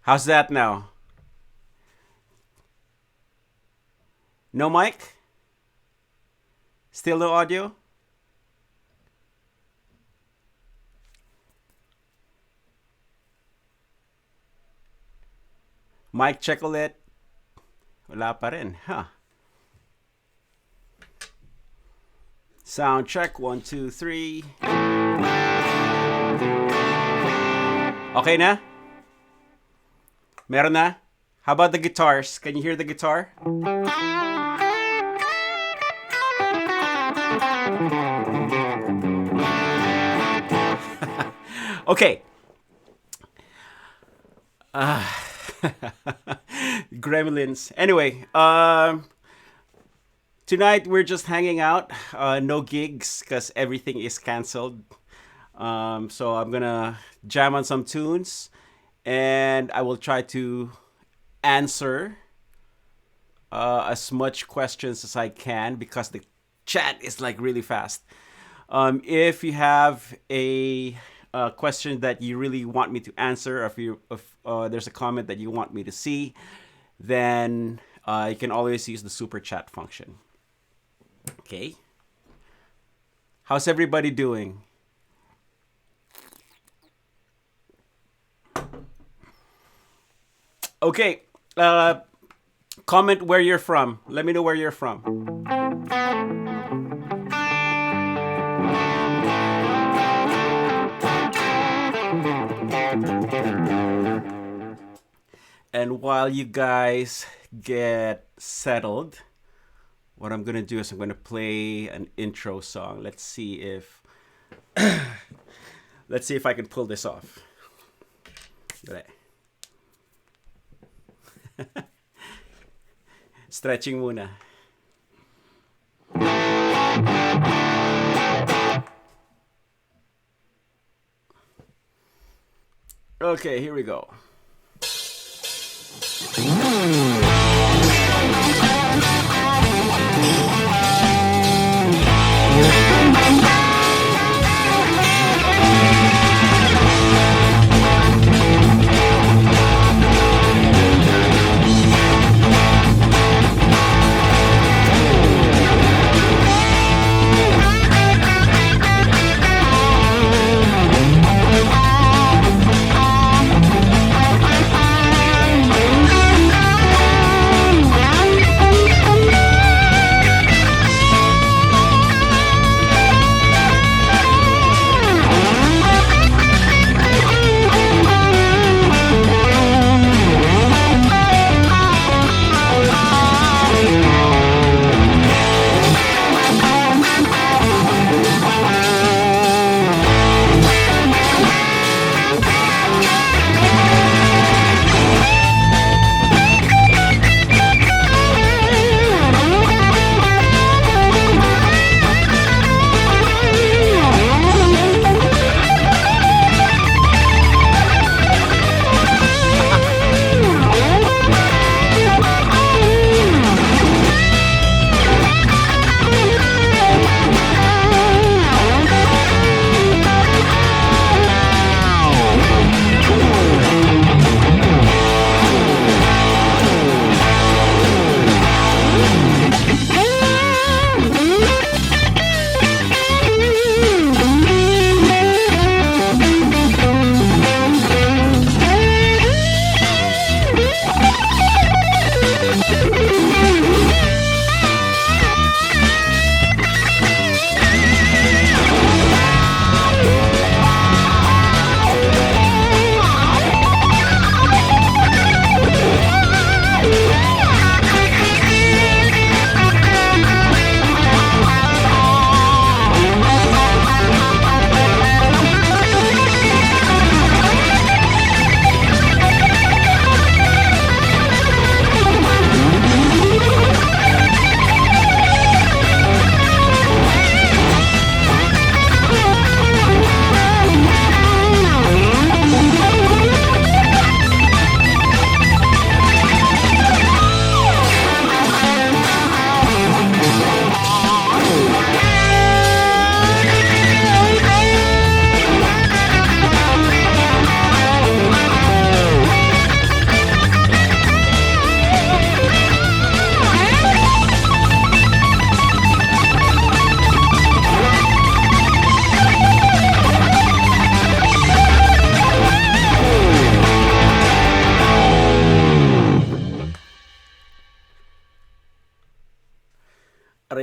How's that now? No mic? Still no audio? Mic check ulit. Wala pa rin. Huh. Sound check. 1, 2, 3. Okay na? Meron na? How about the guitars? Can you hear the guitar? Okay. Gremlins. Anyway, tonight we're just hanging out. No gigs because everything is canceled. So I'm gonna jam on some tunes, and I will try to answer as much questions as I can because the chat is like really fast. If you have a question that you really want me to answer, or if there's a comment that you want me to see, then you can always use the super chat function. Okay. How's everybody doing? Okay. Comment where you're from. Let me know where you're from. And while you guys get settled, what I'm gonna do is I'm gonna play an intro song. Let's see if I can pull this off. Stretching muna. Okay, here we go.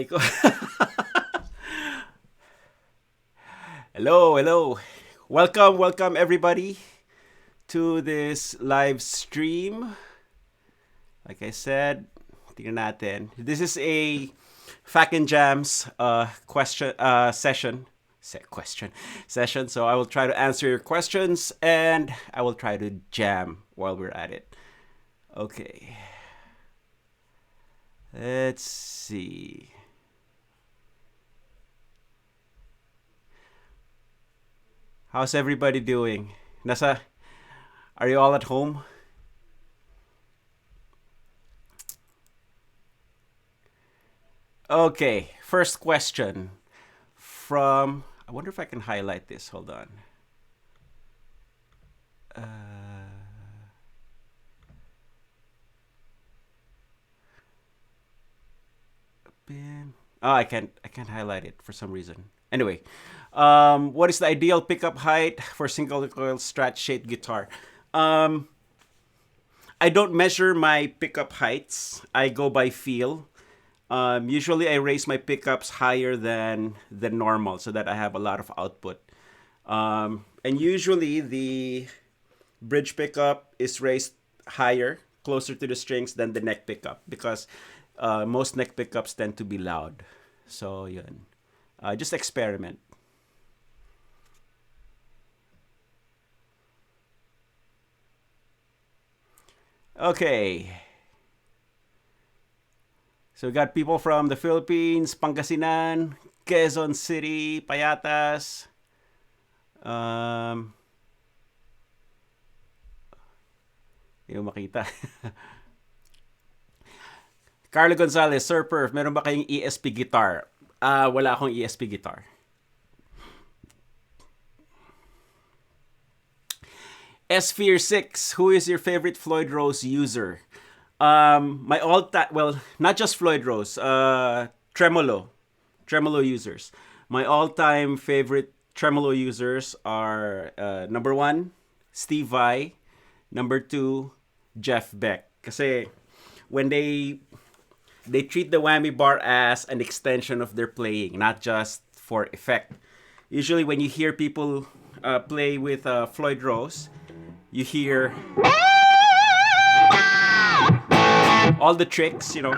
ko. Hello, hello. Welcome everybody to this live stream. Like I said, tingnan natin. This is a FAQ'N JAMS session. So I will try to answer your questions and I will try to jam while we're at it. Okay. Let's see. How's everybody doing? Are you all at home? Okay, first question from, I wonder if I can highlight this. Hold on. I can't highlight it for some reason. Anyway, what is the ideal pickup height for single coil Strat shaped guitar? I don't measure my pickup heights. I go by feel. Usually I raise my pickups higher than normal so that I have a lot of output. And usually the bridge pickup is raised higher, closer to the strings than the neck pickup because most neck pickups tend to be loud. So yun. Just experiment. Okay. So we got people from the Philippines, Pangasinan, Quezon City, Payatas. Yung makita. Carlo Gonzalez, Sir Perf, meron ba kayong ESP guitar? Wala akong ESP guitar. Sphere 6, who is your favorite Floyd Rose user? My all-time, well, not just Floyd Rose, tremolo users. My all-time favorite tremolo users are number 1, Steve Vai, number 2, Jeff Beck. Kasi when they treat the whammy bar as an extension of their playing, not just for effect. Usually when you hear people play with Floyd Rose, you hear all the tricks, you know.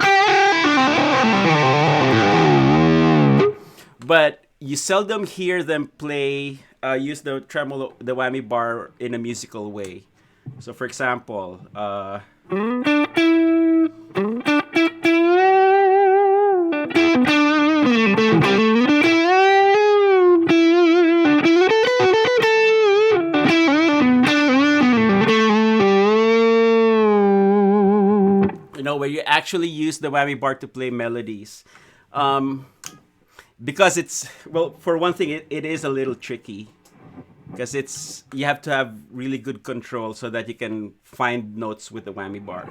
But you seldom hear them play, use the tremolo, the whammy bar in a musical way. So for example, where you actually use the whammy bar to play melodies. Because it's, well, for one thing, it is a little tricky. Because you have to have really good control so that you can find notes with the whammy bar.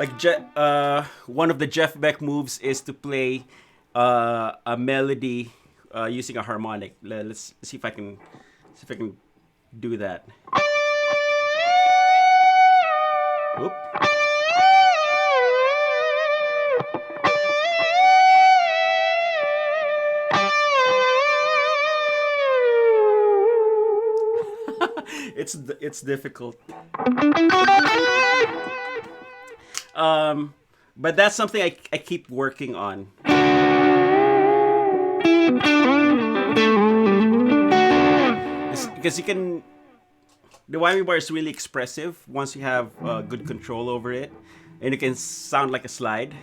Like one of the Jeff Beck moves is to play a melody using a harmonic. Let's see if I can do that. Oop. It's difficult. But that's something I keep working on. Because the whammy bar is really expressive once you have good control over it, and it can sound like a slide.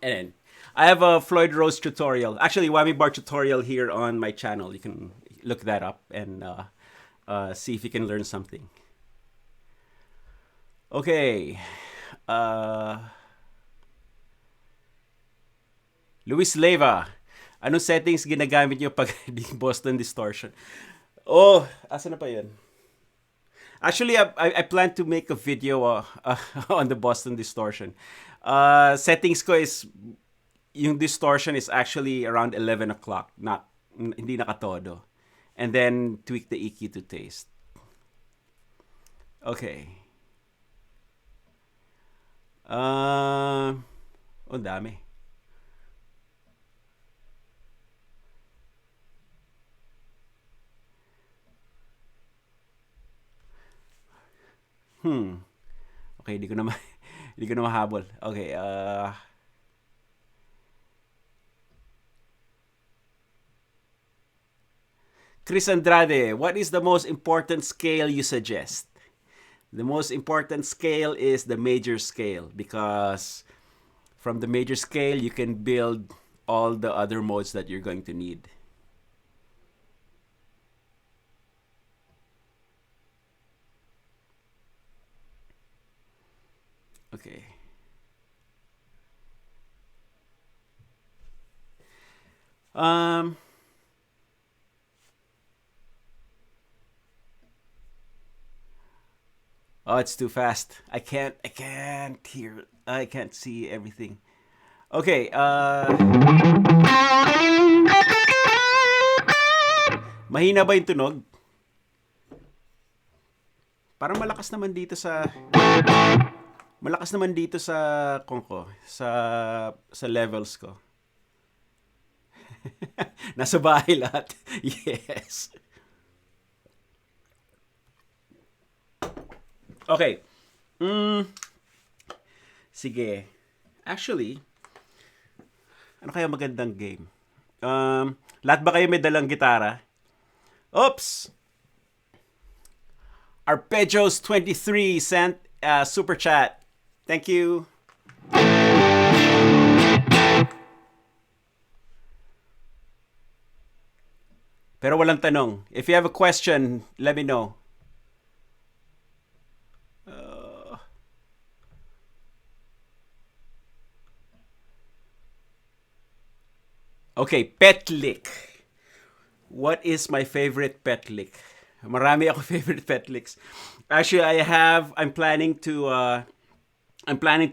And I have a Floyd Rose tutorial, actually whammy bar tutorial here on my channel. You can look that up and See if you can learn something. Okay. Luis Leva, anong settings ginagamit nyo pag di Boston Distortion? Oh, asa na pa yun? Actually, I plan to make a video on the Boston Distortion. Settings ko is, yung distortion is actually around 11 o'clock, hindi nakatodo. And then tweak the EQ to taste. Okay. Ang dami. Okay, hindi ko na hindi ko na mahabol. Okay, Chris Andrade, what is the most important scale you suggest? The most important scale is the major scale, because from the major scale you can build all the other modes that you're going to need. Okay. Oh, it's too fast. I can't hear. I can't see everything. Okay, mahina ba yung tunog? Parang malakas naman dito sa kung sa levels ko. Nasa bahay lahat. Yes. Okay. Sige. Actually, ano kaya magandang game? Lahat ba kayo may dalang gitara? Oops! Arpeggios 23 sent super chat. Thank you. Pero walang tanong. If you have a question, let me know. Okay, pet lick. What is my favorite pet lick? Marami ako favorite pet licks. Actually, I'm planning to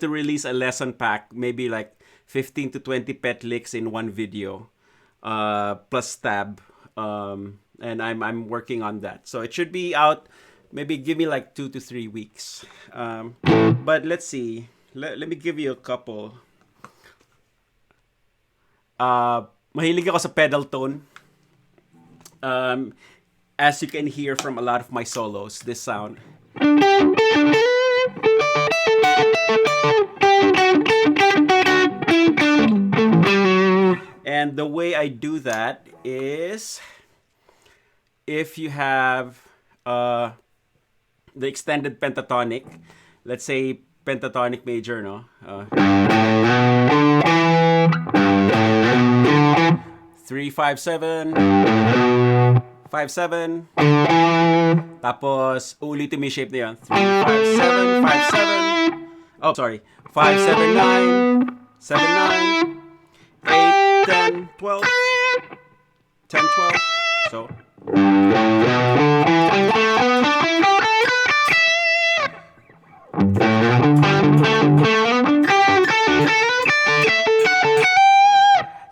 release a lesson pack, maybe like 15 to 20 pet licks in one video, plus tab. And I'm working on that. So it should be out, maybe give me like 2 to 3 weeks. But let's see. Let me give you a couple. Mahilig ako sa pedal tone. As you can hear from a lot of my solos, this sound. And the way I do that is, if you have the extended pentatonic, let's say pentatonic major, no? 3, 5, 7, 5, 7. Tapos, ulitin mo yung shape na yun. 3, 5, 7, 5, 7. Oh, sorry. 5, 7, 9, 7, 9, 8, 10, 12. 10, 12. So.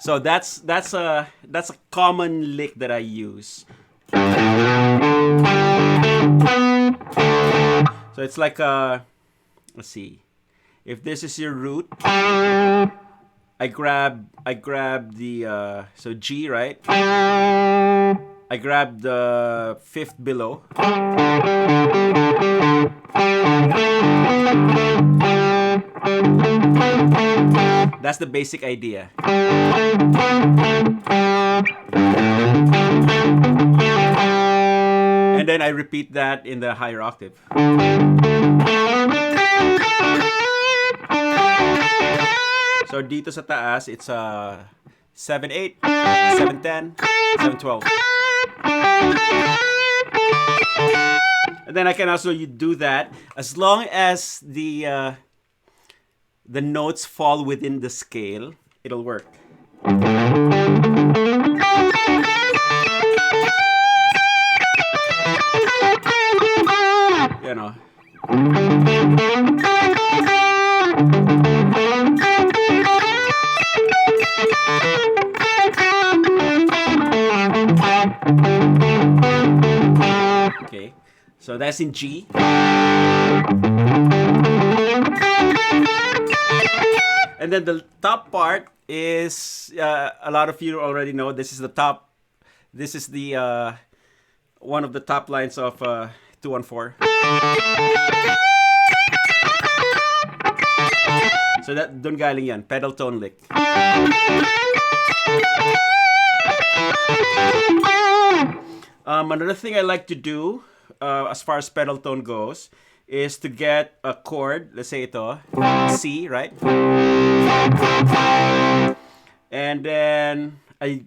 So that's a common lick that I use. So it's like let's see. If this is your root, I grab the so G, right? I grab the fifth below. That's the basic idea. And then I repeat that in the higher octave. So dito sa taas, it's 7-8, 7-10, 7-12. And then I can also do that as long as the notes fall within the scale, it'll work. You know. Okay, so that's in G. And then the top part is a lot of you already know. This is the top. This is the one of the top lines of 214. So that dun galing yan, pedal tone lick. Another thing I like to do as far as pedal tone goes is to get a chord, let's say ito, C, right? And then I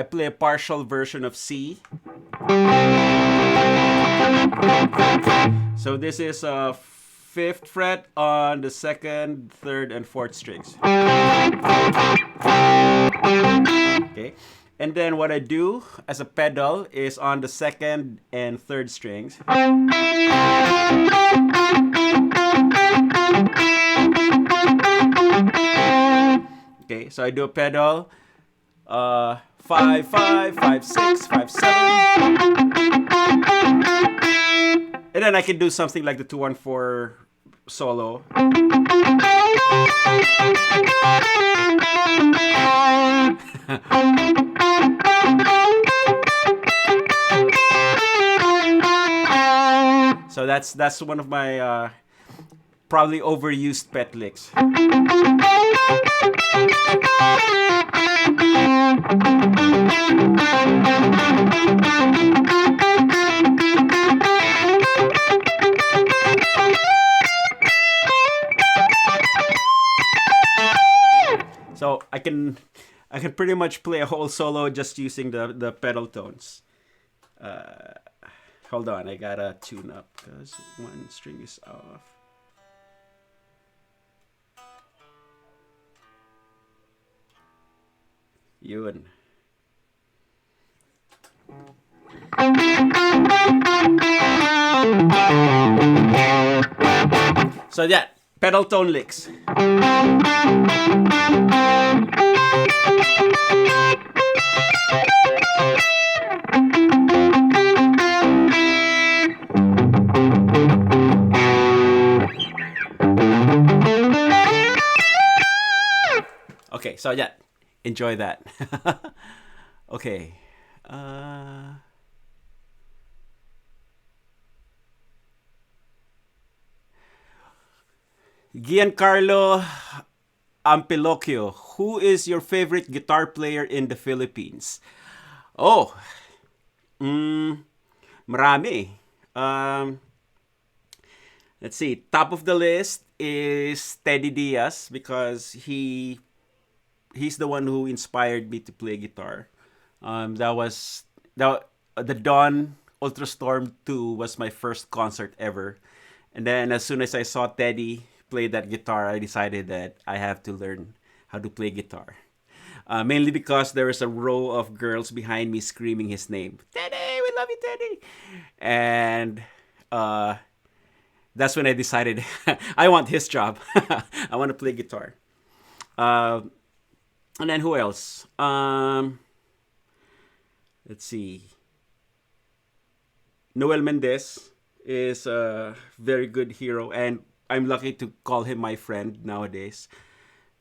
play a partial version of C. So this is a 5th fret on the 2nd, 3rd, and 4th strings. Okay. And then what I do as a pedal is on the 2nd and 3rd strings. Okay, so I do a pedal 5, 5, 5, 6, 5, 7. And then I can do something like the 214 solo. So that's one of my probably overused pet licks. So I can pretty much play a whole solo just using the pedal tones. Hold on, I gotta tune up because one string is off. Yun. So yeah, pedal tone licks. Okay, so yeah, enjoy that. Okay. Giancarlo Ampilocchio, who is your favorite guitar player in the Philippines? Oh, marami. Let's see. Top of the list is Teddy Diaz because he's the one who inspired me to play guitar. The Dawn Ultra Storm 2 was my first concert ever. And then as soon as I saw Teddy play that guitar, I decided that I have to learn how to play guitar. Mainly because there was a row of girls behind me screaming his name. Teddy, we love you, Teddy. And that's when I decided I want his job. I want to play guitar. And then who else? Let's see. Noel Mendez is a very good hero, and I'm lucky to call him my friend nowadays.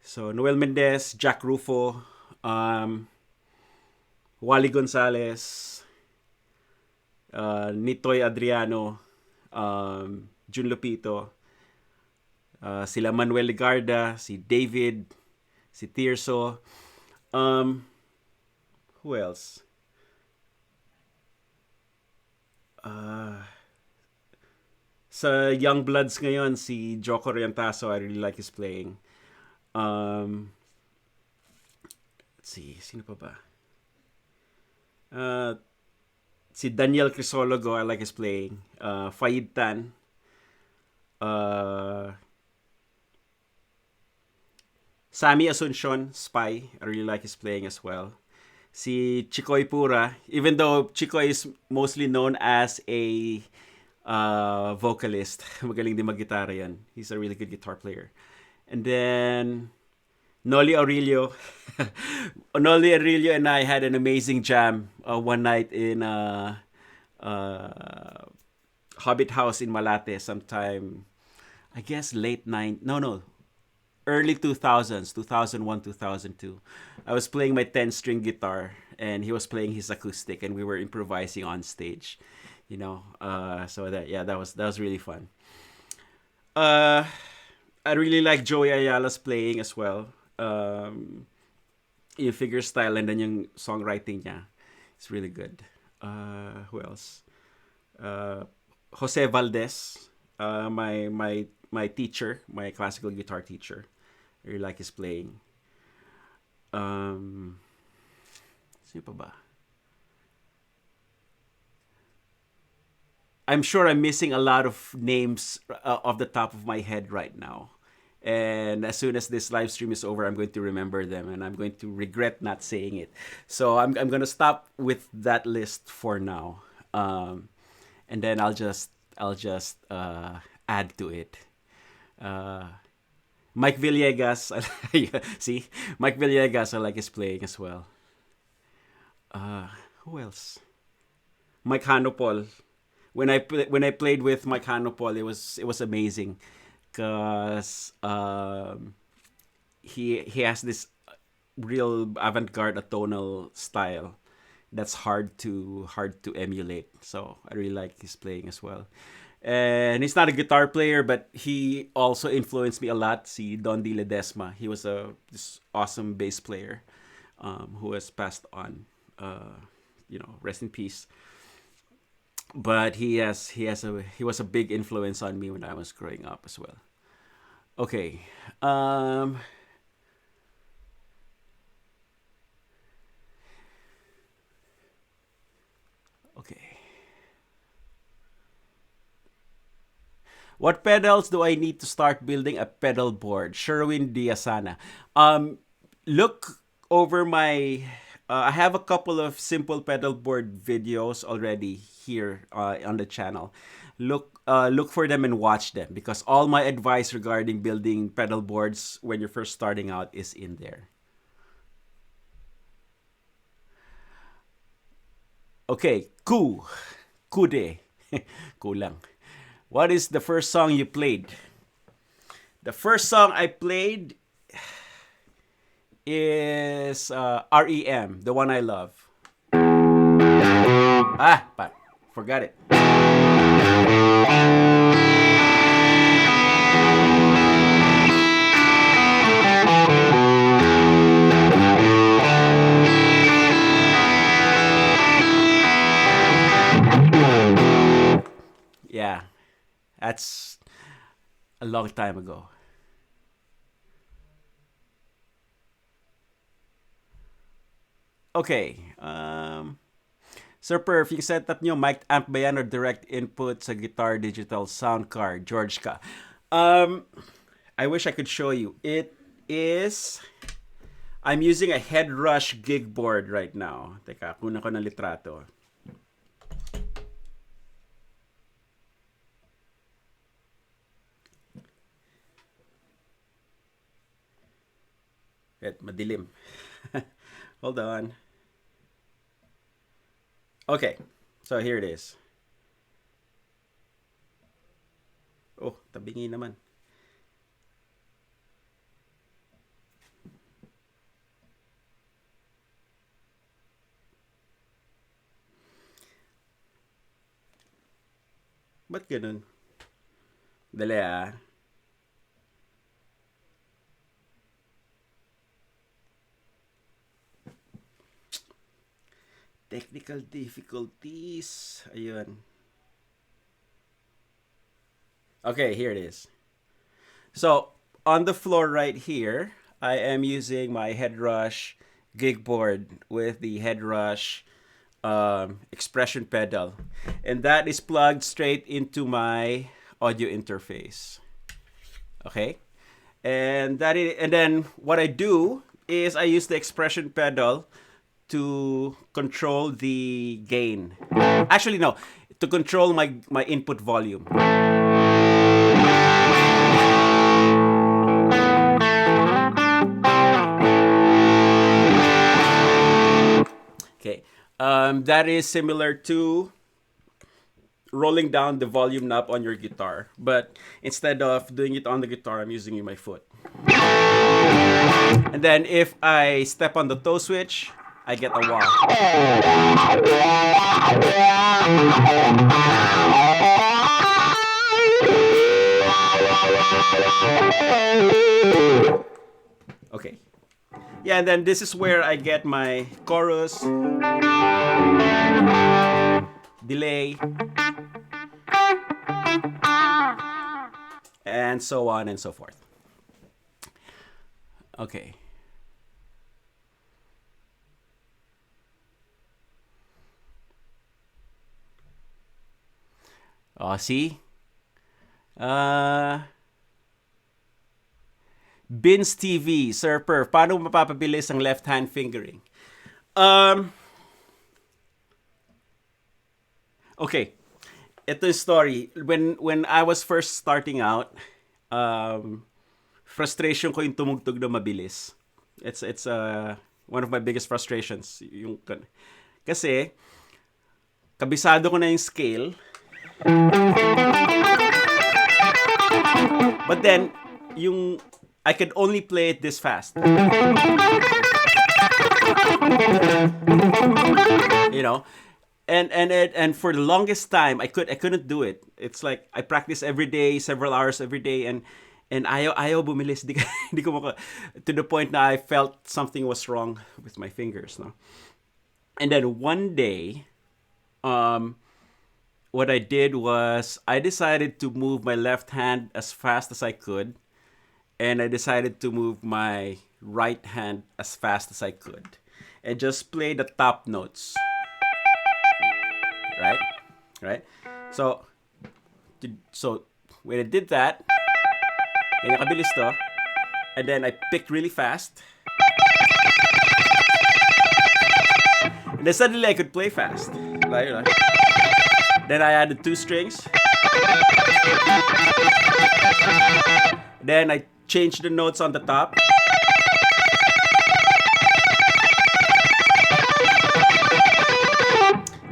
So Noel Mendez, Jack Rufo, Wally Gonzalez, Nitoy Adriano, Jun Lupito, sila Manuel Ligarda, si David, si Tirso. Who else? Sa Young Bloods ngayon, si Joko Riantaso, I really like his playing. Let's see, sino pa ba? Si Daniel Crisologo, I like his playing. Fayid Tan. Uh, Sammy Asuncion, Spy. I really like his playing as well. Si Chikoy Pura, even though Chikoy is mostly known as a vocalist, magaling din mag-gitara yan. He's a really good guitar player. And then Noli Aurelio. Noli Aurelio and I had an amazing jam one night in uh, Hobbit House in Malate sometime, I guess late nine. No, no, early 2000s, 2001, 2002. I was playing my 10-string guitar and he was playing his acoustic and we were improvising on stage. So that was really fun. Uh, I really like Joey Ayala's playing as well. Um, yung figure style and then yung songwriting niya. It's really good. Who else? Uh, Jose Valdez, my teacher, my classical guitar teacher. I really like his playing. Um, Sino pa ba? I'm sure I'm missing a lot of names off the top of my head right now. And as soon as this live stream is over, I'm going to remember them and I'm going to regret not saying it. So I'm going to stop with that list for now. And then I'll just add to it. Uh, Mike Villegas, see, Mike Villegas, I like his playing as well. Uh, who else? Mike Hanopol. When I played with Mike Hanopol, it was amazing, cause he has this real avant-garde atonal style that's hard to emulate. So I really like his playing as well. And he's not a guitar player, but he also influenced me a lot. See Don D. Ledesma. He was this awesome bass player who has passed on. Rest in peace. But he was a big influence on me when I was growing up as well. Okay. Okay. What pedals do I need to start building a pedal board? Sherwin Diasana. Look over my. I have a couple of simple pedal board videos already here on the channel. Look for them and watch them because all my advice regarding building pedal boards when you're first starting out is in there. Okay, kude, kulang. What is the first song you played? The first song I played is REM, the one I love. Forgot it. Yeah, that's a long time ago. Okay. Sir Perf, yung setup nyo, mic amp ba yan or direct input sa guitar digital sound card? George ka. I wish I could show you. It is... I'm using a Head Rush gig board right now. Teka, kuna ko ng litrato. Madilim. Hold on. Okay, so here it is. Oh, tabingi naman. Ba't ganun? Dali ah. Technical difficulties. Ayun. Okay, here it is. So, on the floor right here, I am using my Head Rush gig board with the Head Rush expression pedal, and that is plugged straight into my audio interface. Okay, and then what I do is I use the expression pedal to control the gain. Actually, no, to control my input volume. Okay, that is similar to rolling down the volume knob on your guitar, but instead of doing it on the guitar, I'm using my foot. And then if I step on the toe switch, I get a wah. Okay. Yeah, and then this is where I get my chorus, delay, and so on and so forth. Okay. See? Bins TV, Sir Perf, paano mapapabilis ang left-hand fingering? Okay. Ito yung story. When I was first starting out, frustration ko yung tumugtog na mabilis. It's one of my biggest frustrations. Kasi, kabisado ko na yung scale. But then, I could only play it this fast. You know? And for the longest time I couldn't do it. It's like I practice every day, several hours every day, and ayaw bumilis. Di ko to the point na I felt something was wrong with my fingers, no? And then one day, what I did was I decided to move my left hand as fast as I could, and I decided to move my right hand as fast as I could, and just play the top notes. Right? So when I did that, ganyan kabilis to, and then I picked really fast, and then suddenly I could play fast. Like, you know. Then I added 2 strings. Then I changed the notes on the top.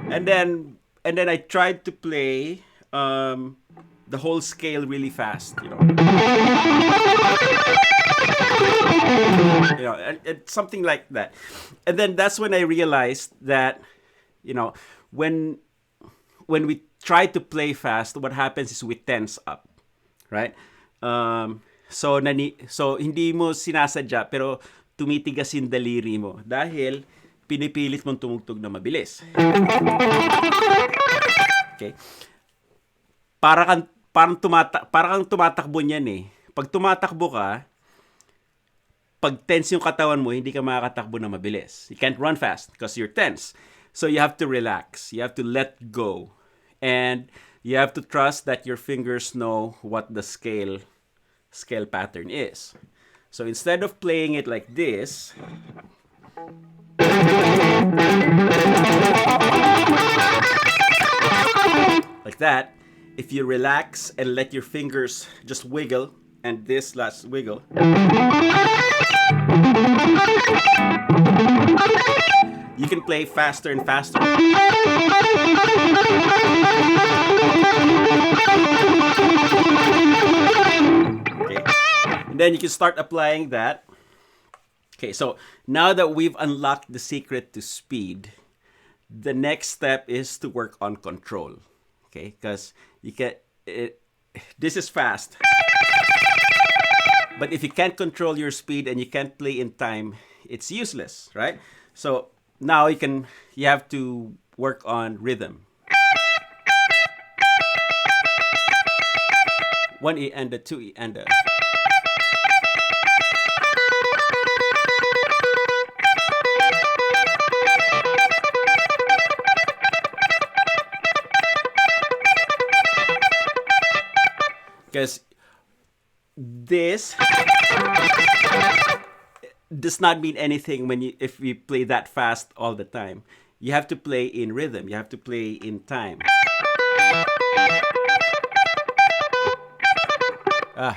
And then I tried to play the whole scale really fast, you know. You know, and something like that. And then that's when I realized that, you know, when we try to play fast, what happens is we tense up, right? So hindi mo sinasadya, pero tumitigas yung daliri mo dahil pinipilit mong tumugtog na mabilis. Okay? Parang tumatakbo niyan eh. Pag tumatakbo ka, pag tense yung katawan mo, hindi ka makakatakbo na mabilis. You can't run fast because you're tense. So you have to relax. You have to let go. And you have to trust that your fingers know what the scale pattern is. So instead of playing it like this, like that, if you relax and let your fingers just wiggle, and this last wiggle, you can play faster and faster. Okay. And then you can start applying that. Okay, so now that we've unlocked the secret to speed, the next step is to work on control. Okay, because this is fast. But if you can't control your speed and you can't play in time, it's useless, right? So now you have to work on rhythm. 1 E and a 2 E and a. this does not mean anything if you play that fast all the time. You have to play in rhythm. You have to play in time. Ah.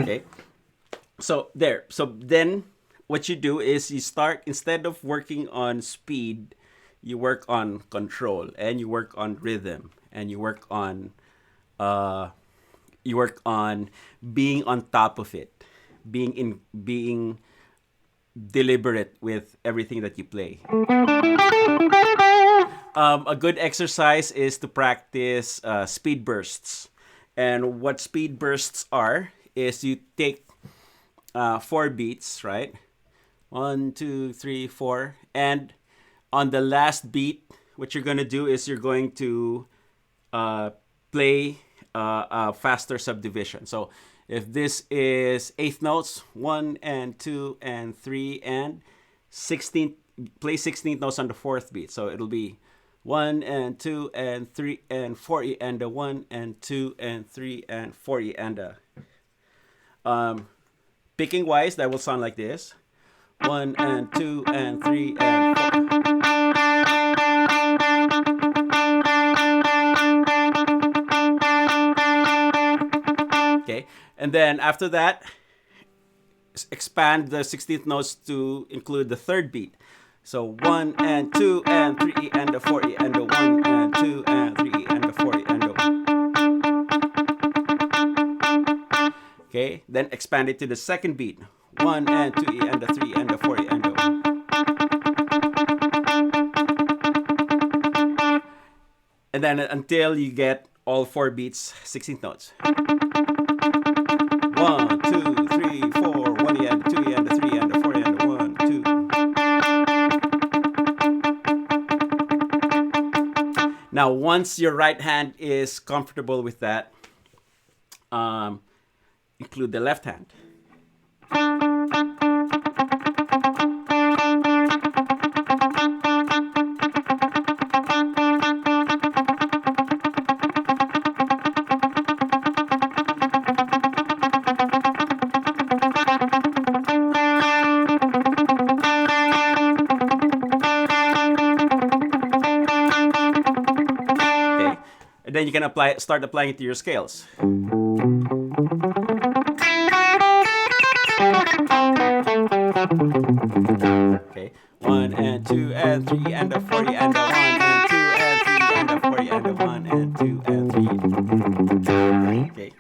Okay. So there. So then what you do is you start, instead of working on speed, you work on control, and you work on rhythm, and uh you work on being on top of it, being deliberate with everything that you play. A good exercise is to practice speed bursts. And what speed bursts are is you take 4 beats, right? 1, 2, 3, 4. And on the last beat, what you're going to do is you're going to play a faster subdivision. So if this is eighth notes, 1 and 2 and 3 and 16th, play 16th notes on the fourth beat. So it'll be 1 and 2 and 3 and 4 and a 1 and 2 and 3 and 4 and a. Picking wise, that will sound like this: 1 and 2 and 3 and 4. Okay, and then after that, expand the 16th notes to include the third beat. So 1 and 2 and 3 and a 4 and a 1 and 2 and 3 and a 4 and a. Okay, then expand it to the second beat. 1 and 2 and a 3 and a 4 and a. And then until you get all 4 beats, 16th notes. 1, 2, 3, 4, 1 and 2 and 3 and 4 and 1, 2. Now, once your right hand is comfortable with that, include the left hand. And then you can start applying it to your scales. Okay, 1 and 2 and 3 and a 40 and a 1 and 2 and 3 and a 40 and a 1 and 2 and 3. Okay.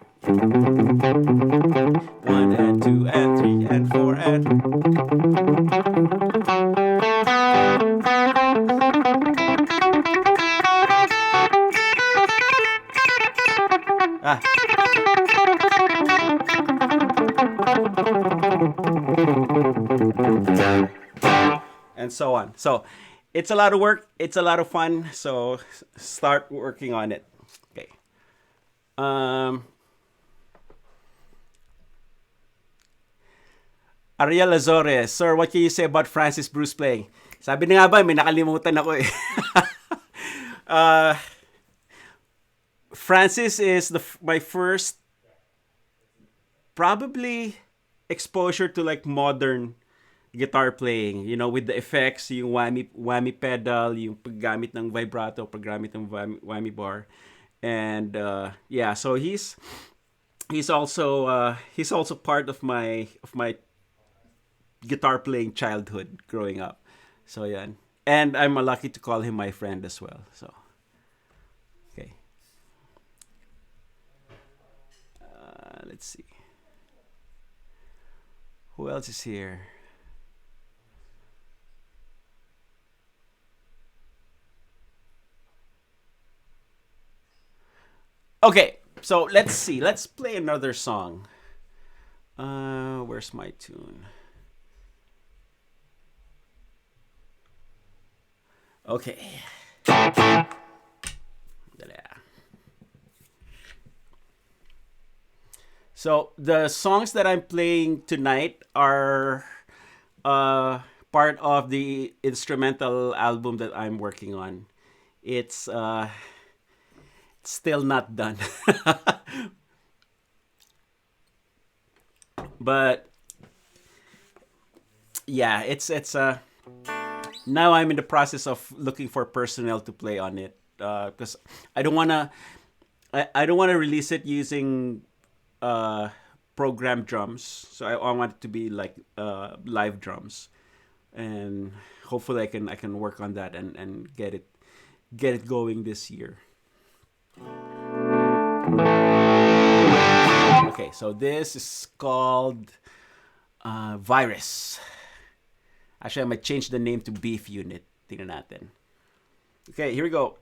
1 and 2 and 3 and 4 and. And so on. So it's a lot of work. It's a lot of fun. So start working on it. Okay. Ariel Azores, sir, what can you say about Francis Bruce playing? Sabi na nga ba, may nakalimutan ako eh. Francis is my first probably exposure to like modern guitar playing, you know, with the effects, yung whammy pedal, yung paggamit ng vibrato, paggamit ng whammy bar. And yeah, so he's also part of my guitar playing childhood growing up. So yeah. And I'm lucky to call him my friend as well. So okay. Let's see. Who else is here? Okay, so let's see. Let's play another song. Where's my tune? Okay. So the songs that I'm playing tonight are part of the instrumental album that I'm working on. It's still not done. But yeah, it's now I'm in the process of looking for personnel to play on it, because I don't wanna I don't wanna release it using uh, programmed drums. So I want it to be like live drums, and hopefully I can work on that and get it going this year. Okay, so this is called Virus. Actually, I might change the name to Beef Unit. Tingnan natin. Okay, here we go.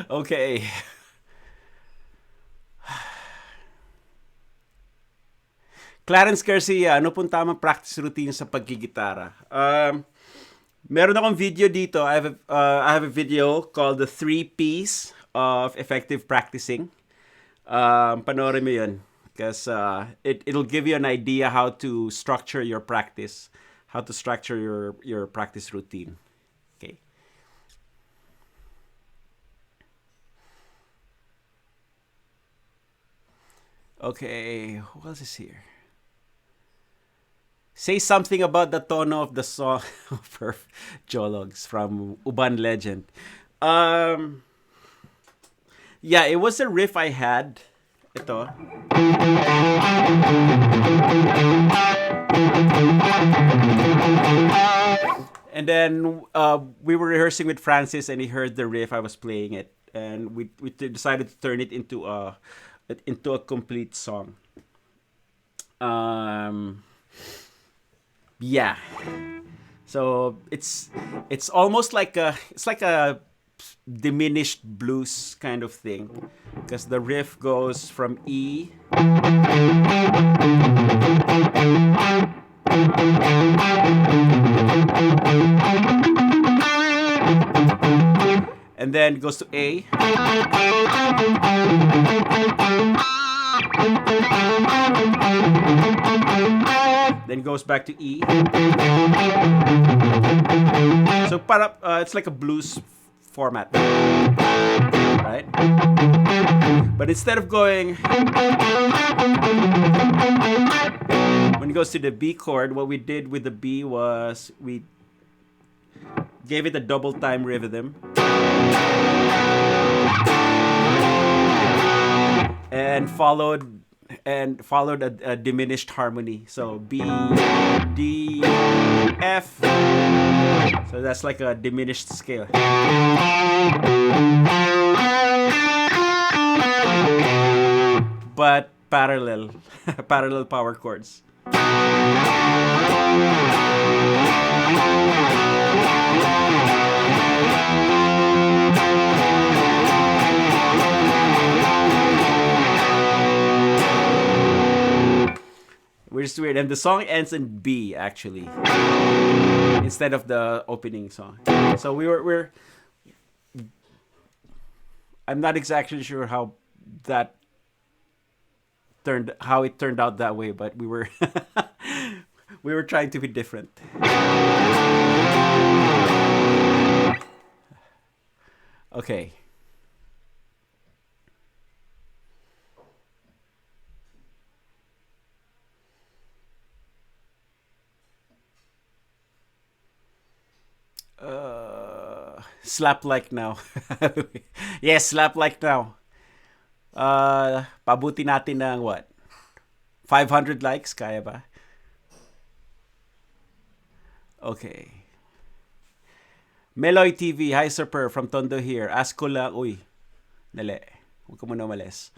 Okay. Clarence Garcia, ano pong tamang practice routine sa paggigitara? Meron akong video dito. I have a video called the 3 Ps of effective practicing. Panoorin mo yun. Because it'll give you an idea how to structure your practice, how to structure your practice routine. Okay. Okay, who else is here? Say something about the tono of the song for Jologs from Uban Legend. Um, yeah, it was a riff I had. Ito. And then we were rehearsing with Francis, and he heard the riff. I was playing it, and we decided to turn it into a complete song. Um, yeah. So it's almost like a diminished blues kind of thing, because the riff goes from E and then it goes to A, then goes back to E. So it's like a blues format, right? But instead of going, when it goes to the B chord, what we did with the B was we gave it a double time rhythm and followed a diminished harmony. So B, D, F. So that's like a diminished scale. But parallel power chords. Which is weird. And the song ends in B, actually, instead of the opening song. So we're I'm not exactly sure how it turned out that way, but we were we were trying to be different. Okay. Slap like now. Yes, slap like now. Pabuti natin ng what? 500 likes, kaya ba? Okay. Meloy TV, hi Sir Per, from Tondo here. Ask ko lang, uy, dali. Huwag ko muna umalis.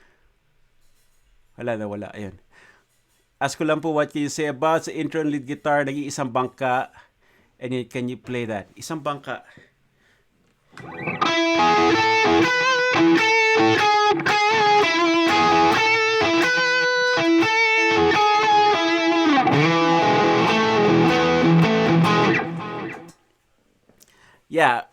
Wala. Ayun. Ask ko lang po, what can you say about sa intro and lead guitar, nag-iisang bangka, and can you play that? Isang bangka. Yeah,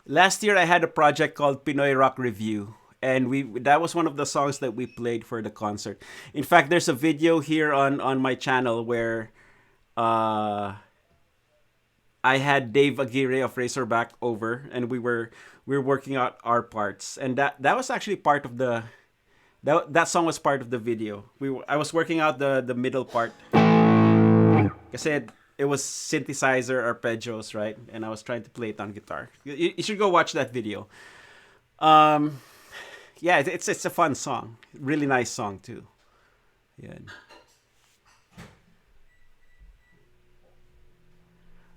last year I had a project called Pinoy Rock Review, and that was one of the songs that we played for the concert. In fact, there's a video here on my channel where I had Dave Aguirre of Razorback over, and we were working out our parts, and that was actually part of that song was part of the video. I was working out the middle part, kasi it was synthesizer arpeggios, right? And I was trying to play it on guitar. You should go watch that video. Yeah, it's a fun song, really nice song too. Yeah.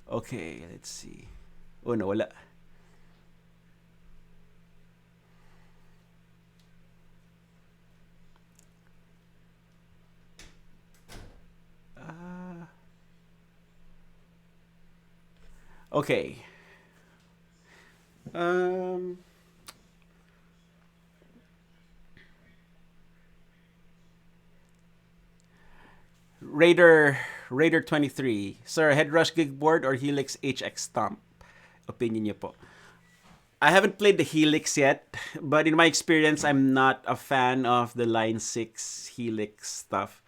Okay, let's see. Oh no, wala. Okay. Raider 23. Sir, Headrush gig board or Helix HX Stomp? Opinion niyo po. I haven't played the Helix yet, but in my experience, I'm not a fan of the Line 6 Helix stuff.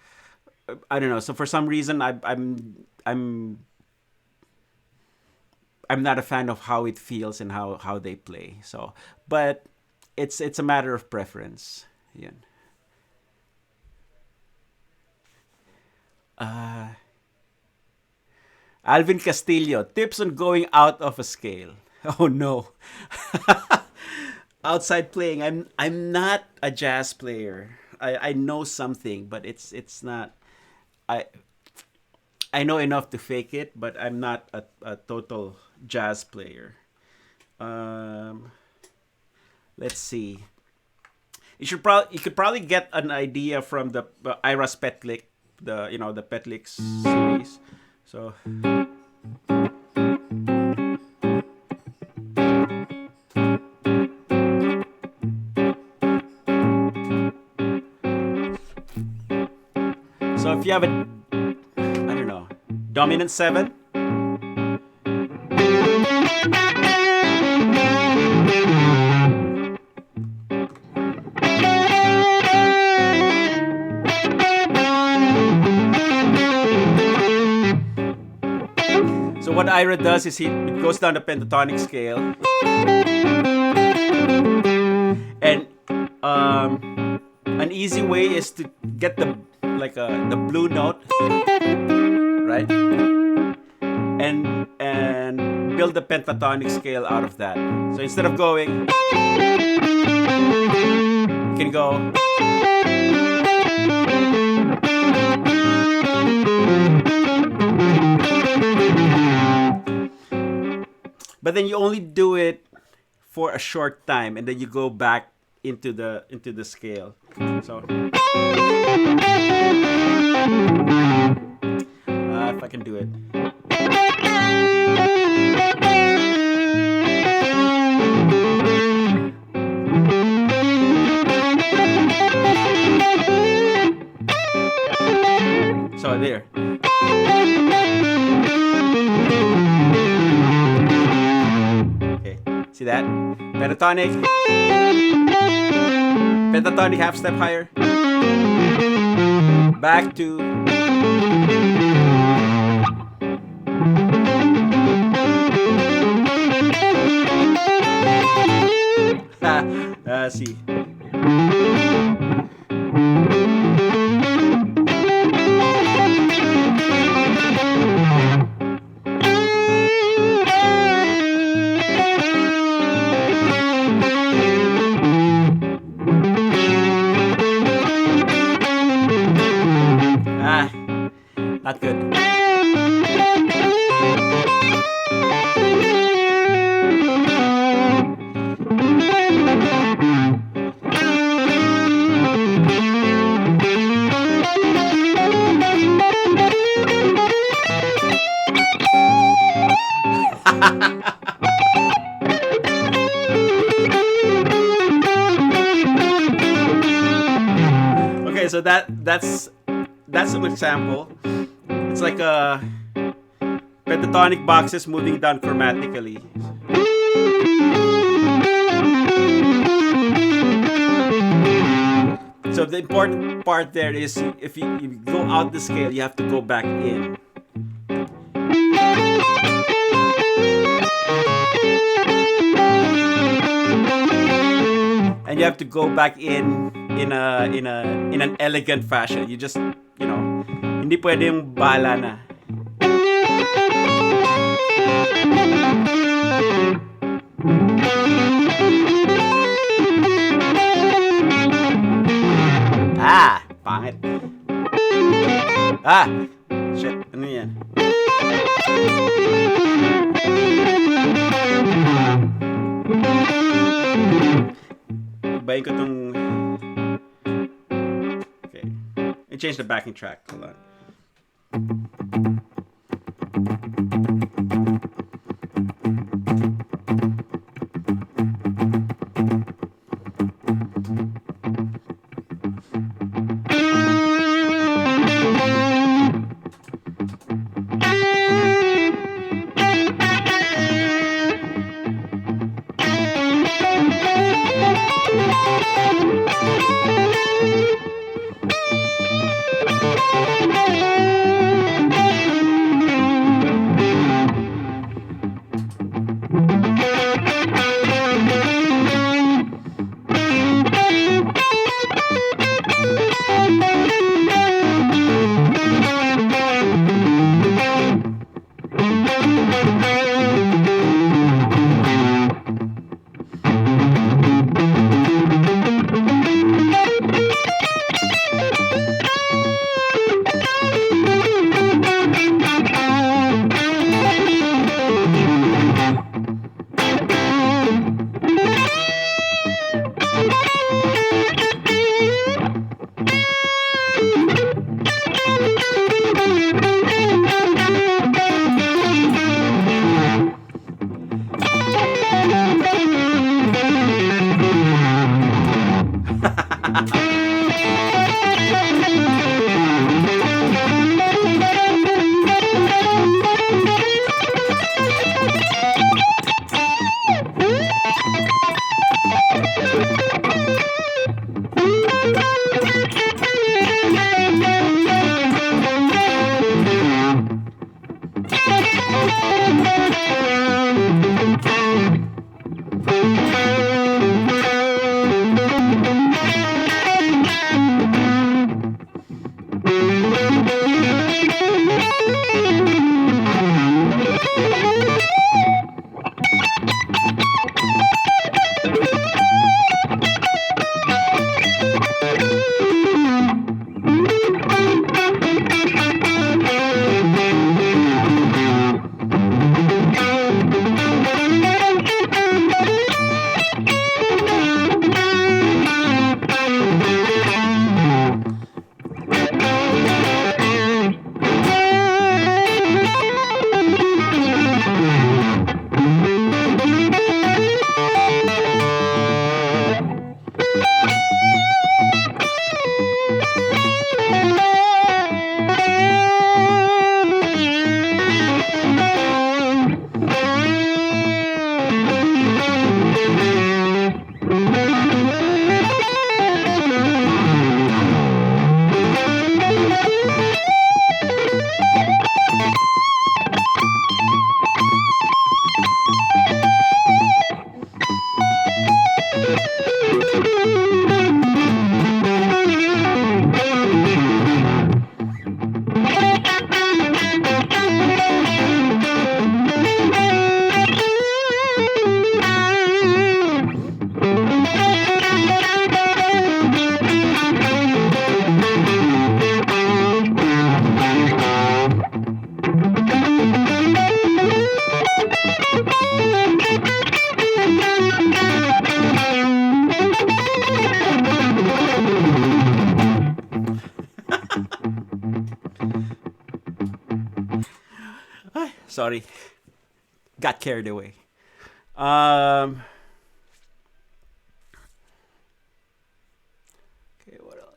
I don't know. So for some reason, I'm not a fan of how it feels and how they play. So, but it's a matter of preference. Yeah. Alvin Castillo, tips on going out of a scale. Oh no. Outside playing. I'm not a jazz player. I know something, but it's not. I I know enough to fake it, but I'm not a total jazz player. Um, let's see. You could probably get an idea from the Ira's Petlik, the Petlik series. So if you have a, I don't know, dominant seven. So what Ira does is it goes down the pentatonic scale, and an easy way is to get the blue note, right, and build the pentatonic scale out of that. So instead of going, you can go. But then you only do it for a short time, and then you go back into the scale. So if I can do it. So there. See that? Pentatonic. Pentatonic half step higher. Back to. See. Not good. Okay, so that's an example. It's like a pentatonic boxes moving down chromatically. So the important part there is if you go out the scale, you have to go back in. And you have to go back in an elegant fashion. You just, hindi pwedeng bala na. Pangit. Shit. Ano yan? Bayin ko tong. Okay. I changed the backing track. Hold on. Sorry, got carried away. Um, okay, what else?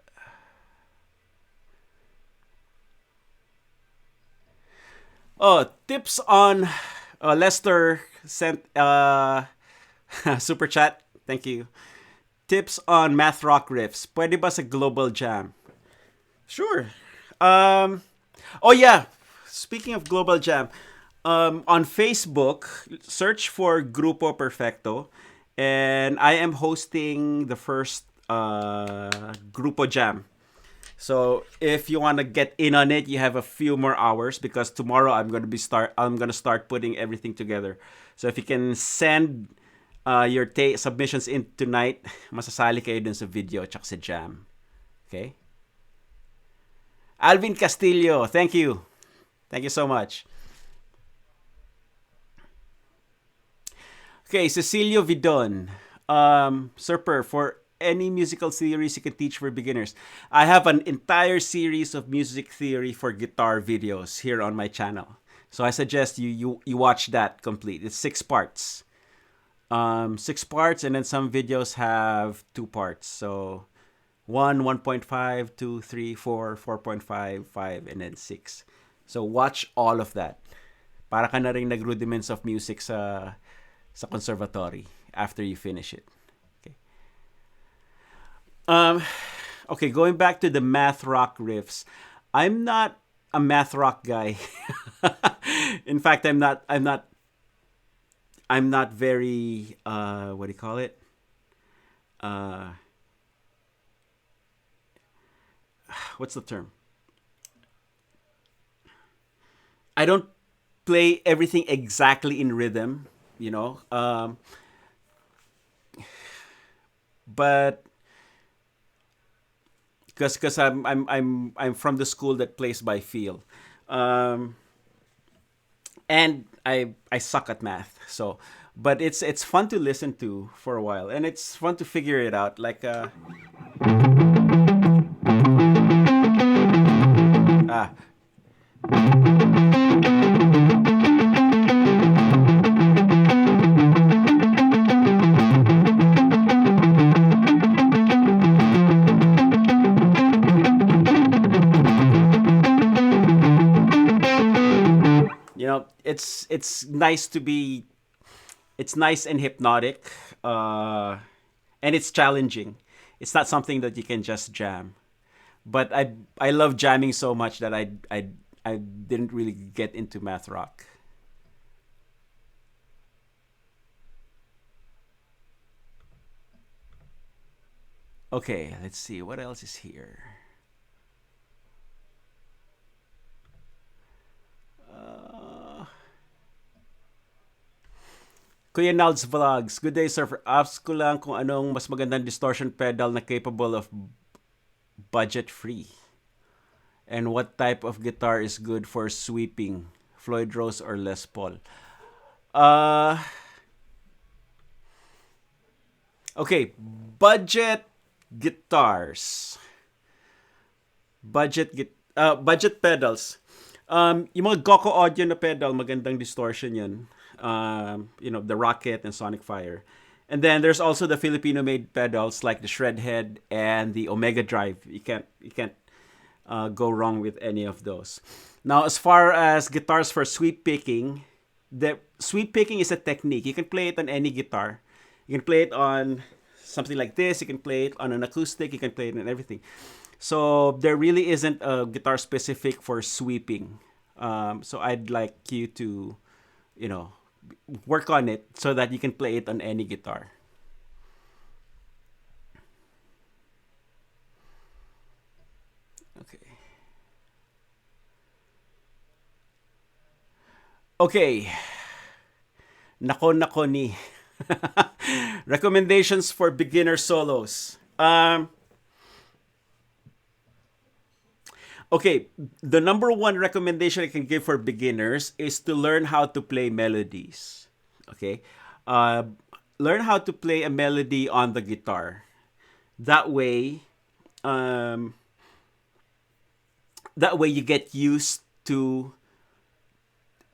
Oh, tips on Lester sent super chat. Thank you. Tips on math rock riffs. Pwede ba sa global jam? Sure. Um, oh yeah. Speaking of global jam, on Facebook, search for Grupo Perfecto, and I am hosting the first Grupo Jam. So if you want to get in on it, you have a few more hours because tomorrow I'm gonna start putting everything together. So if you can send your submissions in tonight, masasali kayo dun sa video at sa jam. Okay? Alvin Castillo, thank you. Thank you so much. Okay, Cecilio Vidon. Sir Per, for any musical theories you can teach for beginners. I have an entire series of music theory for guitar videos here on my channel. So I suggest you watch that complete. It's 6 parts. 6 parts, and then some videos have 2 parts. So 1.5, 2, 3, 4, 4.5, 5, and then 6. So watch all of that. Para ka na rin nag-rudiments of music sa conservatory after you finish it. Okay. Okay, going back to the math rock riffs. I'm not a math rock guy. In fact, I'm not very what do you call it? What's the term? I don't play everything exactly in rhythm, you know. But because I'm from the school that plays by feel, and I suck at math. So, but it's fun to listen to for a while, and it's fun to figure it out. Like ah, it's nice to be. It's nice and hypnotic, and it's challenging. It's not something that you can just jam. But I love jamming so much that I didn't really get into math rock. Okay, let's see what else is here. Uh, Kuya Nald's Vlogs. Good day, sir. Ask ko lang kung anong mas magandang distortion pedal na capable of budget free. And what type of guitar is good for sweeping? Floyd Rose or Les Paul? Uh, okay, budget guitars. Budget pedals. Yung mga Goco Audio na pedal, magandang distortion yun. The Rocket and Sonic Fire. And then there's also the Filipino-made pedals like the Shred Head and the Omega Drive. You can't go wrong with any of those. Now, as far as guitars for sweep picking, the sweep picking is a technique. You can play it on any guitar. You can play it on something like this. You can play it on an acoustic. You can play it on everything. So there really isn't a guitar specific for sweeping. So I'd like you to, you know, work on it so that you can play it on any guitar. Okay. Okay. Nako ni. Recommendations for beginner solos. Okay, the number one recommendation I can give for beginners is to learn how to play melodies. Okay, uh, learn how to play a melody on the guitar. That way, um, that way you get used to.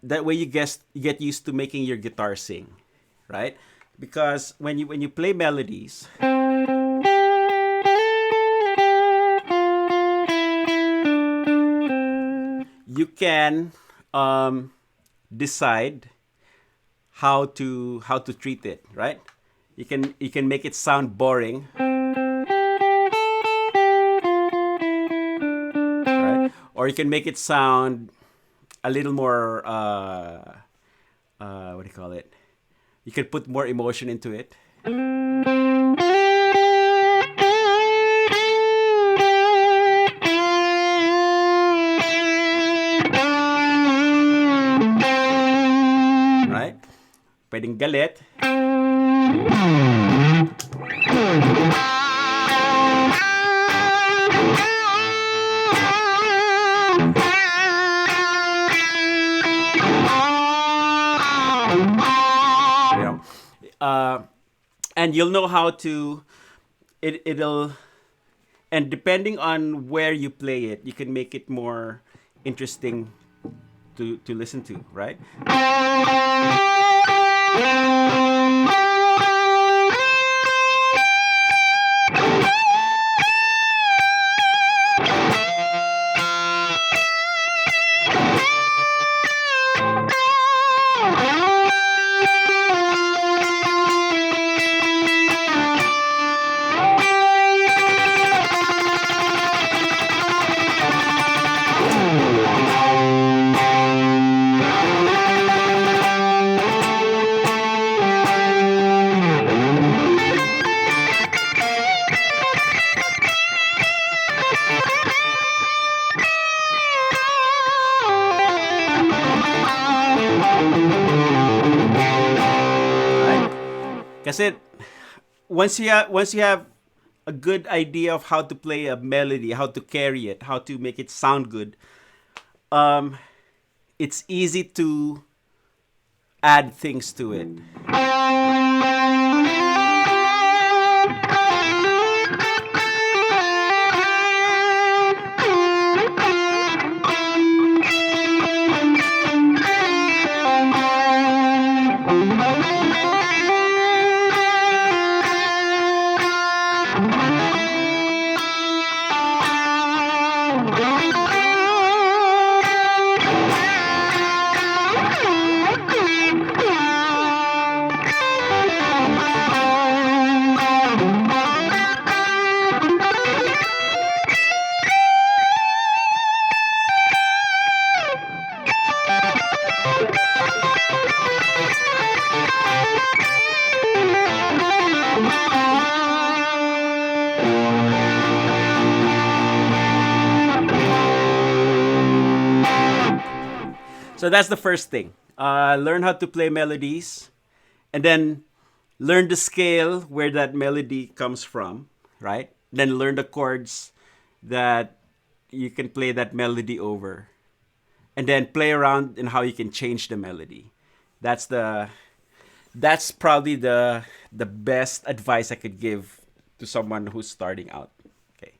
That way you get used to making your guitar sing, right? Because when you play melodies, you can decide how to treat it, right? You can make it sound boring, right? Or you can make it sound a little more what do you call it? You can put more emotion into it. Right? Pwedeng galit. You know, and you'll know how to it'll and depending on where you play it, you can make it more interesting to listen to, right? Right? Kasi once you have a good idea of how to play a melody, how to carry it, how to make it sound good, um, it's easy to add things to it. So that's the first thing. Learn how to play melodies, and then learn the scale where that melody comes from, right? Then learn the chords that you can play that melody over, and then play around in how you can change the melody. That's probably the best advice I could give to someone who's starting out. Okay.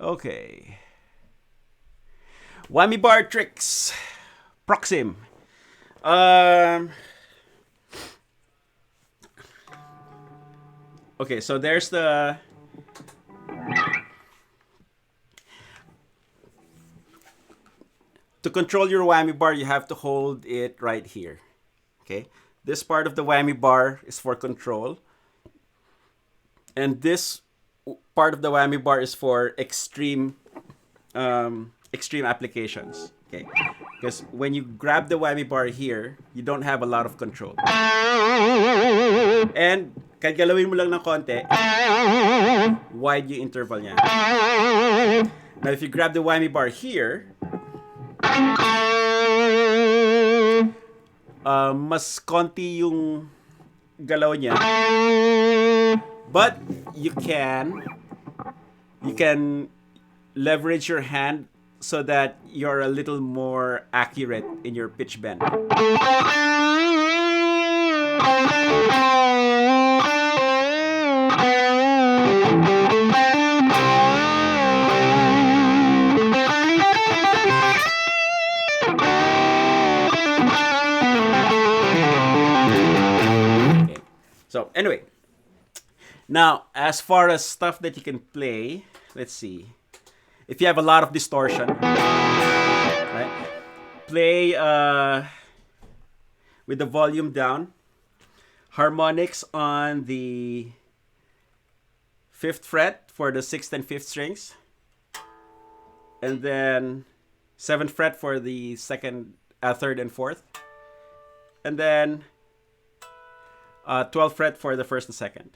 Okay. Whammy bar tricks. Proxim. Okay, so there's the to control your whammy bar, you have to hold it right here. Okay, this part of the whammy bar is for control, and this part of the whammy bar is for extreme applications. Okay, because when you grab the whammy bar here, you don't have a lot of control. And kahit galawin mo lang ng konti, wide yung interval niya. Now, if you grab the whammy bar here, mas konti yung galaw niya. But you can leverage your hand so that you're a little more accurate in your pitch bend. So anyway, now as far as stuff that you can play, let's see. If you have a lot of distortion, right? Play with the volume down. Harmonics on the 5th fret for the 6th and 5th strings. And then 7th fret for the 3rd and 4th. And then 12th fret for the 1st and 2nd.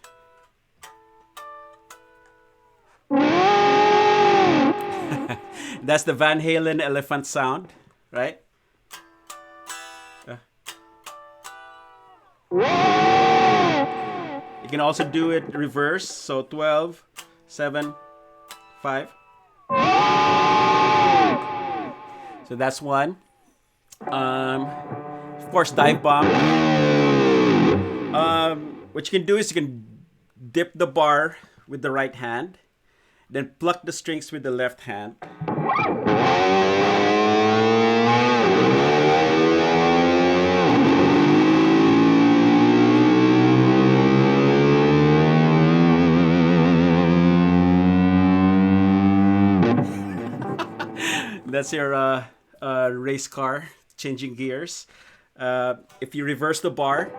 That's the Van Halen elephant sound, right? You can also do it reverse, so 12, 7, 5. So that's one. Of course, dive bomb. What you can do is you can dip the bar with the right hand, then pluck the strings with the left hand. That's your race car changing gears. If you reverse the bar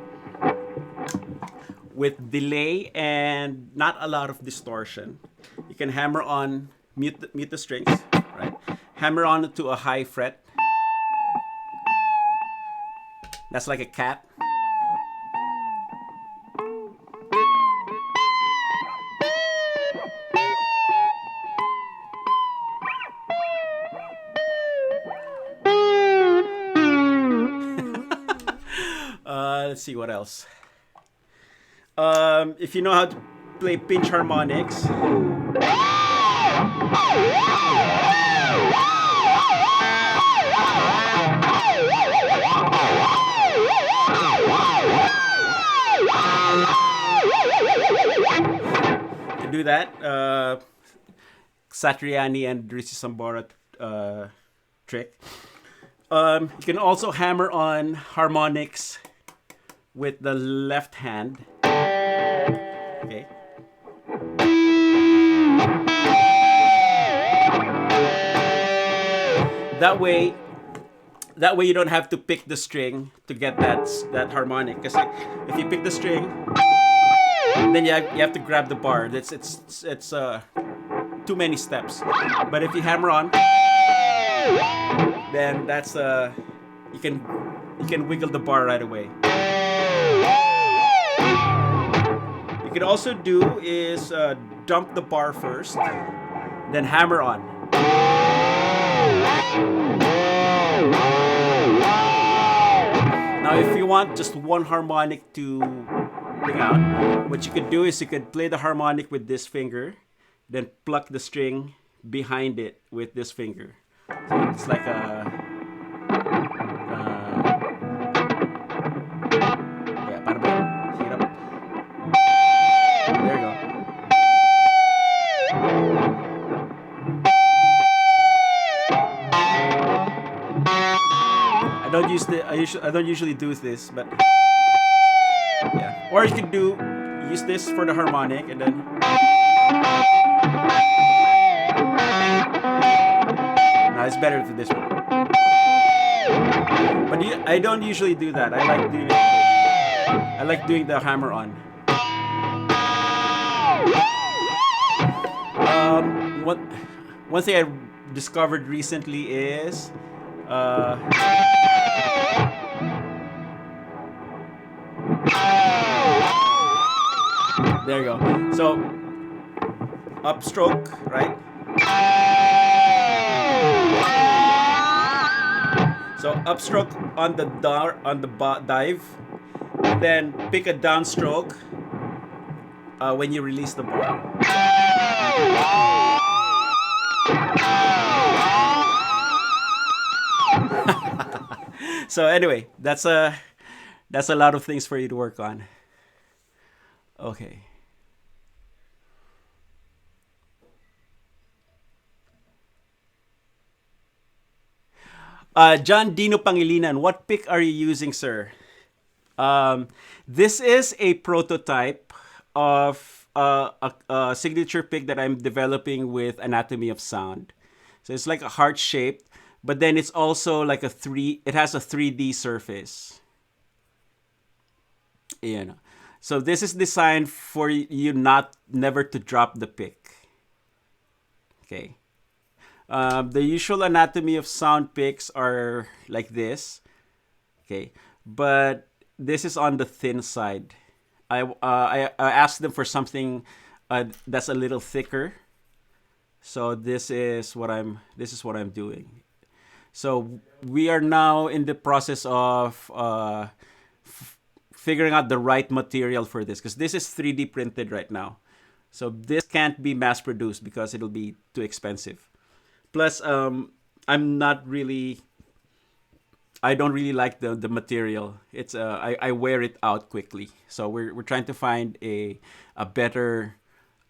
with delay and not a lot of distortion, you can hammer on, mute the strings, right? Hammer on to a high fret. That's like a cat. Let's see what else. If you know how to play pinch harmonics, to do that, Satriani and Rizzi Sambora trick. You can also hammer on harmonics with the left hand. Okay. That way you don't have to pick the string to get that harmonic. Because if you pick the string, then you have to grab the bar. It's too many steps. But if you hammer on, then that's you can wiggle the bar right away. could also do is dump the bar first, then hammer on. Now, if you want just one harmonic to bring out, what you could do is you could play the harmonic with this finger, then pluck the string behind it with this finger. So it's like a yeah, para ba? Hirap. There you go. I don't usually do this, but yeah. Or you could use this for the harmonic and then no, it's better for this one. But I don't usually do that. I like doing the hammer on. One thing I discovered recently is there you go. So upstroke, right? So upstroke on the dive, and then pick a downstroke when you release the bar. So anyway, that's a lot of things for you to work on. Okay. John Dino Pangilinan, what pick are you using, sir? This is a prototype of a signature pick that I'm developing with Anatomy of Sound. So it's like a heart shaped, but then it's also like it has a 3D surface. You know. So this is designed for you never to drop the pick. Okay. The usual Anatomy of Sound picks are like this. Okay. But this is on the thin side. I asked them for something that's a little thicker. So this is what I'm doing. So we are now in the process of figuring out the right material for this, because this is 3D printed right now. So this can't be mass produced because it'll be too expensive. Plus, I don't really like the material. It's I wear it out quickly. So we're trying to find a better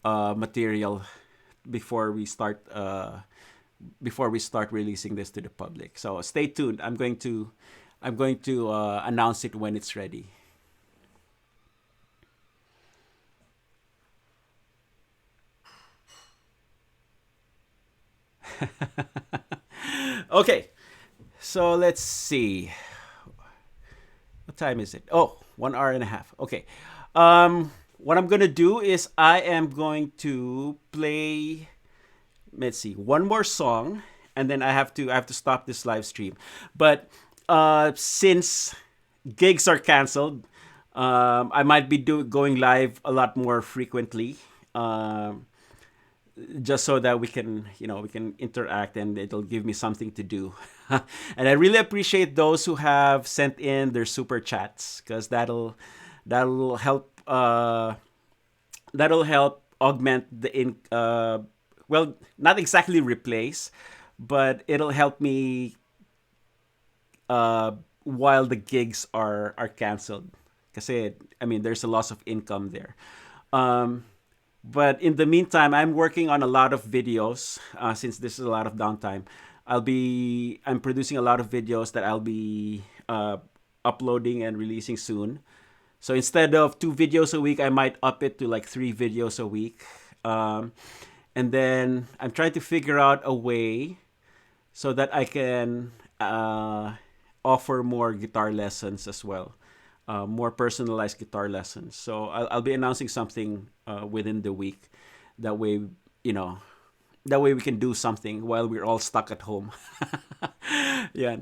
material before we start releasing this to the public. So stay tuned. I'm going to announce it when it's ready. Okay, so let's see. What time is it? Oh, 1 hour and a half. Okay. What I'm gonna do is I am going to play. Let's see, one more song, and then I have to stop this live stream. But since gigs are canceled, I might be going live a lot more frequently. Just so that we can interact and it'll give me something to do. And I really appreciate those who have sent in their super chats, because that'll help augment the well, not exactly replace, but it'll help me while the gigs are canceled, kasi I mean there's a loss of income there. But in the meantime, I'm working on a lot of videos since this is a lot of downtime. I'm producing a lot of videos that I'll be uploading and releasing soon. So instead of 2 videos a week, I might up it to like 3 videos a week. And then I'm trying to figure out a way so that I can offer more guitar lessons as well. More personalized guitar lessons. So I'll be announcing something within the week. That way, we can do something while we're all stuck at home. Yeah.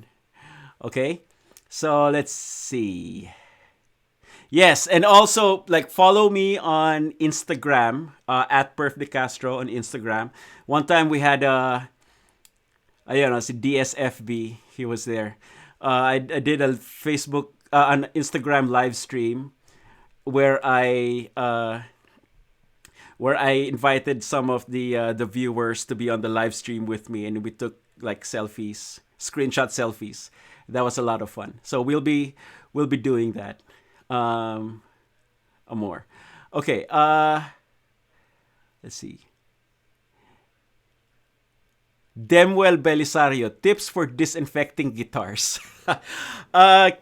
Okay. So let's see. Yes, and also like follow me on Instagram at Perf De Castro on Instagram. One time we had ayun, si DSFB. He was there. I did a Facebook, an Instagram live stream where I invited some of the viewers to be on the live stream with me, and we took like selfies, screenshot selfies. That was a lot of fun. So we'll be doing that. Um, more. Okay. Let's see. Demuel Belisario, tips for disinfecting guitars.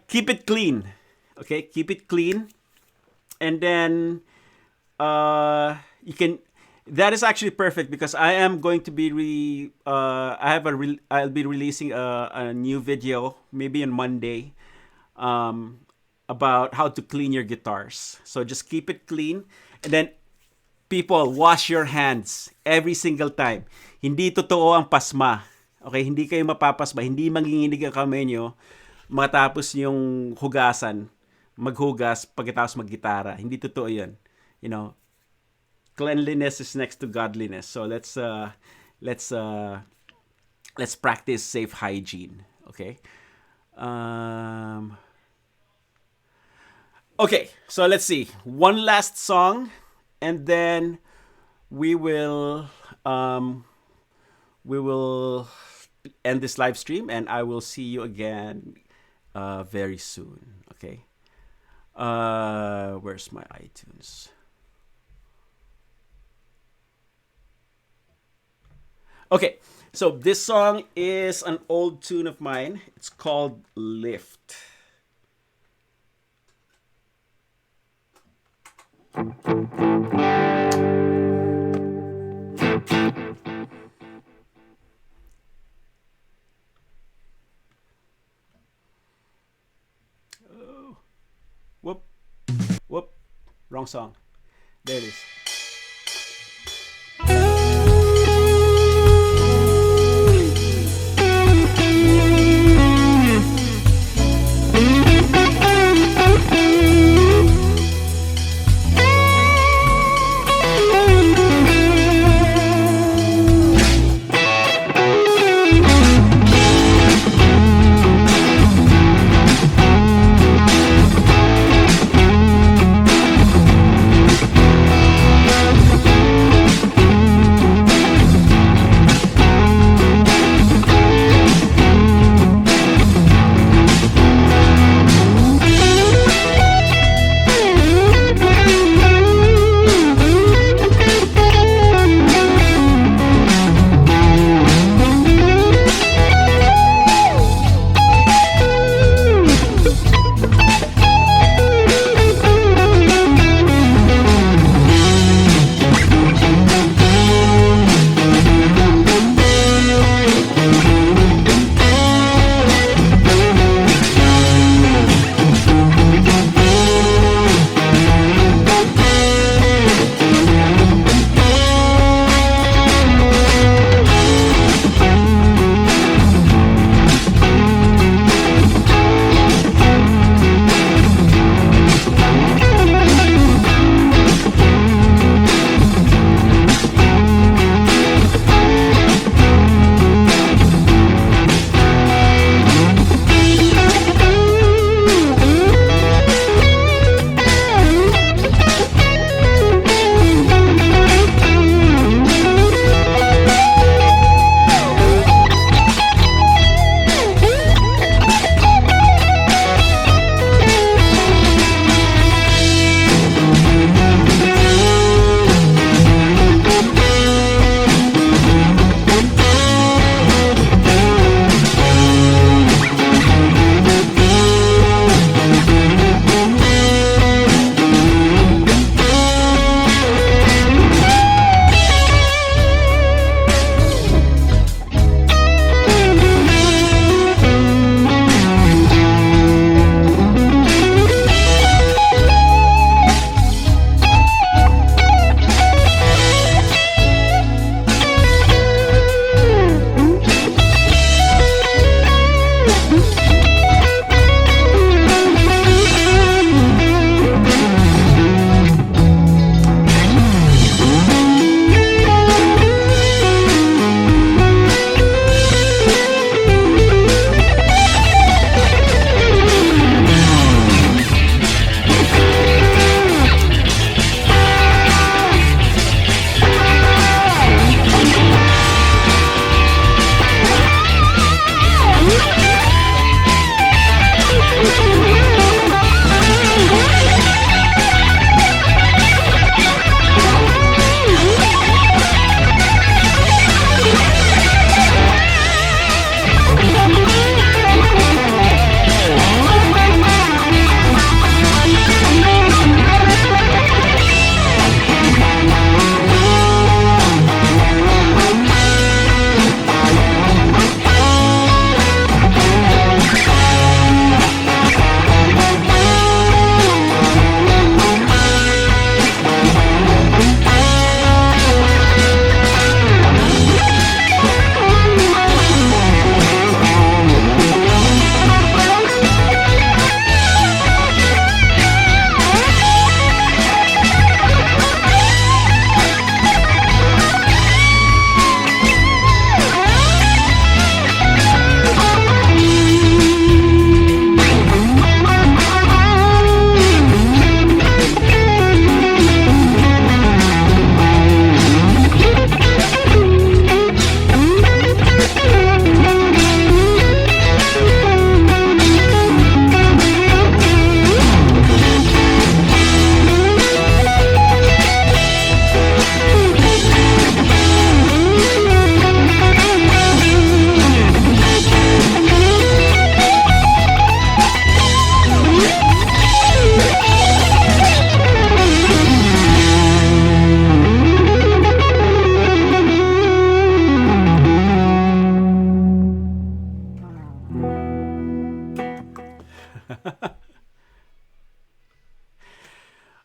Keep it clean. Okay, keep it clean. And then you can. That is actually perfect because I am going to be I'll be releasing a new video maybe on Monday um, about how to clean your guitars. So just keep it clean, and then people, wash your hands every single time. Hindi totoo ang pasma. Okay, hindi kayo mapapasma, hindi manginginig ang kamay nyo matapos yung hugasan, maghugas pagkatapos maggitara. Hindi totoo 'yan. You know, cleanliness is next to godliness. So let's let's practice safe hygiene, okay? Um Okay, so let's see. One last song, and then we will um, we will end this live stream, and I will see you again very soon. Okay. Where's my iTunes? Okay, so this song is an old tune of mine. It's called Lift. Oh, whoop, whoop, wrong song. There it is.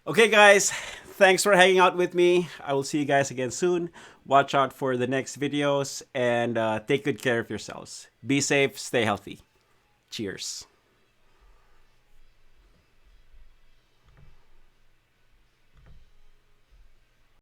Okay, guys, thanks for hanging out with me. I will see you guys again soon. Watch out for the next videos and take good care of yourselves. Be safe, stay healthy. Cheers.